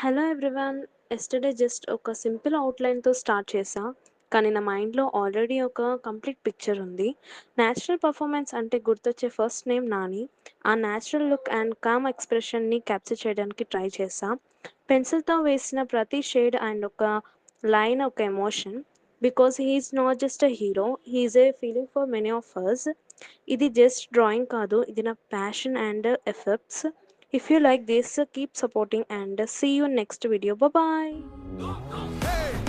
Hello everyone. Yesterday just ఒక simple అవుట్‌లైన్‌తో start చేశా. కానీ నా మైండ్‌లో ఆల్రెడీ ఒక కంప్లీట్ పిక్చర్ ఉంది. నేచురల్ పెర్ఫార్మన్స్ అంటే గుర్తొచ్చే ఫస్ట్ నేమ్ నాని. ఆ నేచురల్ లుక్ అండ్ కామ్ ఎక్స్‌ప్రెషన్‌ని క్యాప్చర్ చేయడానికి ట్రై చేశా. పెన్సిల్‌తో వేసిన ప్రతి షేడ్ అండ్ ఒక లైన్ ఒక emotion. Because he is not just a hero. He is a feeling for many of us. ఇది జస్ట్ డ్రాయింగ్ కాదు. ఇది నా passion and efforts. If you like this, keep supporting and see you next video. Bye bye.